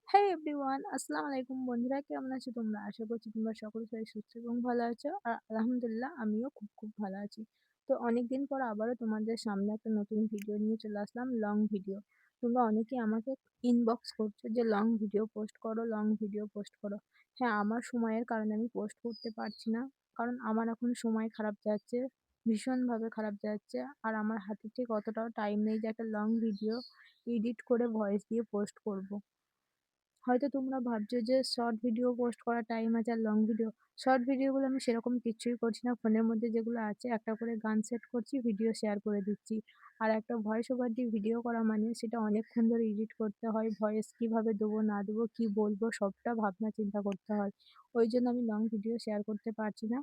হ্যাঁ এভরিওয়ান, আসসালামু আলাইকুম বন্ধুরা, কেমন আছো তোমরা? আশা করছি তোমরা সকলে সবাই সুস্থ এবং ভালো আছো। আর আলহামদুলিল্লাহ আমিও খুব ভালো আছি। তো অনেকদিন পর আবারও তোমাদের সামনে একটা নতুন ভিডিও নিয়ে চলে আসলাম, লং ভিডিও। তোমরা অনেকেই আমাকে ইনবক্স করছো যে লং ভিডিও পোস্ট করো, লং ভিডিও পোস্ট করো। হ্যাঁ, আমার সময়ের কারণে আমি পোস্ট করতে পারছি না। কারণ আমার এখন সময় খারাপ যাচ্ছে, ভীষণভাবে খারাপ যাচ্ছে। আর আমার হাতে ঠিক অতটাও টাইম নেই যে একটা লং ভিডিও এডিট করে ভয়েস দিয়ে পোস্ট করব। হয়তো তোমরা ভাবছো যে শর্ট ভিডিও পোস্ট করার টাইম আছে আর লং ভিডিও। শর্ট ভিডিওগুলো আমি সেরকম কিচ্ছুই করছি না। ফোনের মধ্যে যেগুলো আছে একটা করে গান সেট করছি, ভিডিও শেয়ার করে দিচ্ছি। আর একটা ভয়েস ওভার দিয়ে ভিডিও করা মানে সেটা অনেকক্ষণ ধরে এডিট করতে হয়। ভয়েস কিভাবে দেবো না দেবো, কি বলবো সবটা ভাবনা চিন্তা করতে হয়। ওইজন্য আমি লং ভিডিও শেয়ার করতে পারছি না।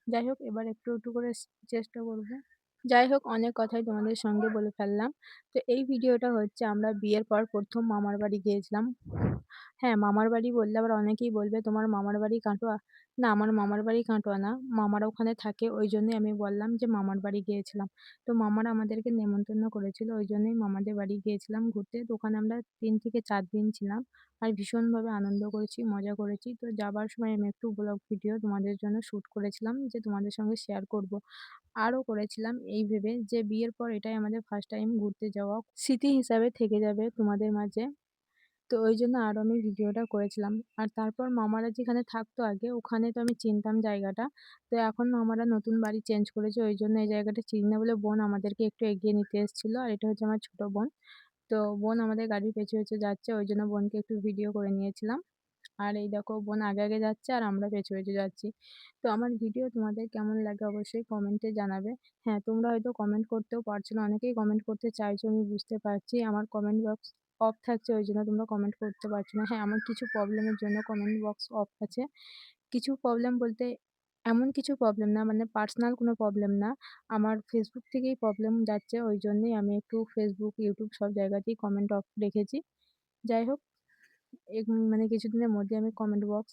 যাই হোক, এবার একটু করে চেষ্টা করব। যাই হোক, অনেক কথাই তোমাদের সঙ্গে বলে ফেললাম। তো এই ভিডিওটা হচ্ছে আমরা বিয়ের পর ১ম মামার বাড়ি গিয়েছিলাম। হ্যাঁ, মামার বাড়ি বললে আবার অনেকেই বলবে তোমার মামার বাড়ি কাটোয়া। না, আমার মামার বাড়ি কাটোয়া না। মামারা ওখানে থাকে, ওইজন্যই আমি বললাম যে মামার বাড়ি গিয়েছিলাম। তো মামারা আমাদেরকে নেমন্তন্ন করেছিল, ওইজন্যই মামাদের বাড়ি গিয়েছিলাম ঘুরতে। তো ওখানে আমরা ৩ থেকে ৪ দিন ছিলাম। আর ভীষণভাবে আনন্দ করেছি, মজা করেছি। তো যাবার সময় আমি একটু ব্লগ ভিডিও তোমাদের জন্য শুট করেছিলাম যে তোমাদের সঙ্গে শেয়ার করব। আরও করেছিলাম এই ভেবে যে বিয়ের পর এটাই আমাদের ফার্স্ট টাইম ঘুরতে যাওয়া। স্মৃতি হিসাবে থেকে যাবে তোমাদের মাঝে। তো ওইজন্য আরও আমি ভিডিওটা করেছিলাম। আর তারপর মামারা যেখানে থাকতো আগে, ওখানে তো আমি চিনতাম জায়গাটা। তো এখন মামারা নতুন বাড়ি চেঞ্জ করেছে, ওইজন্য এই জায়গাটা চিনি না বলে বোন আমাদেরকে একটু এগিয়ে নিতে এসেছিল। আর এটা হচ্ছে আমার ছোট বোন। তো বোন আমাদের গাড়ির পেছু যাচ্ছে, ওইজন্য বোনকে একটু ভিডিও করে নিয়েছিলাম। আর এই দেখো বোন আগে যাচ্ছে আর আমরা পেছু যাচ্ছি। তো আমার ভিডিও তোমাদের কেমন লাগে অবশ্যই কমেন্টে জানাবে। হ্যাঁ, তোমরা হয়তো কমেন্ট করতেও পারছো না। অনেকেই কমেন্ট করতে চাইছো, আমি বুঝতে পারছি। আমার কমেন্ট বক্স অফ থাকছে, ওইজন্য তোমরা কমেন্ট করতে পারছো না। হ্যাঁ, আমার কিছু প্রবলেমের জন্য কমেন্ট বক্স অফ আছে। কিছু প্রবলেম বলতে এমন কিছু প্রবলেম না, মানে পার্সোনাল কোনো প্রবলেম না। আমার Facebook থেকেই প্রবলেম যাচ্ছে, ওইজন্যই আমি একটু Facebook, YouTube সব জায়গাতেই কমেন্ট অফ রেখেছি। যাই হোক, মানে কিছুদিনের মধ্যে আমি কমেন্ট বক্স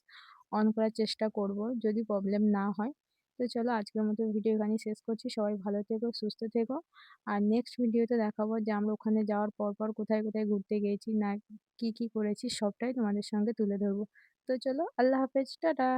অন করার চেষ্টা করব, যদি প্রবলেম না হয়। তো চলো আজকের মতো ভিডিও এখানেই শেষ করছি। সবাই ভালো থেকো, সুস্থ থেকো। আর নেক্সট ভিডিওতে দেখাবো যে আমরা ওখানে যাওয়ার পর কোথায় ঘুরতে গিয়েছি, না কি করেছি সবটাই তোমাদের সঙ্গে তুলে ধরবো। তো চলো, আল্লাহ হাফেজ, টাটা।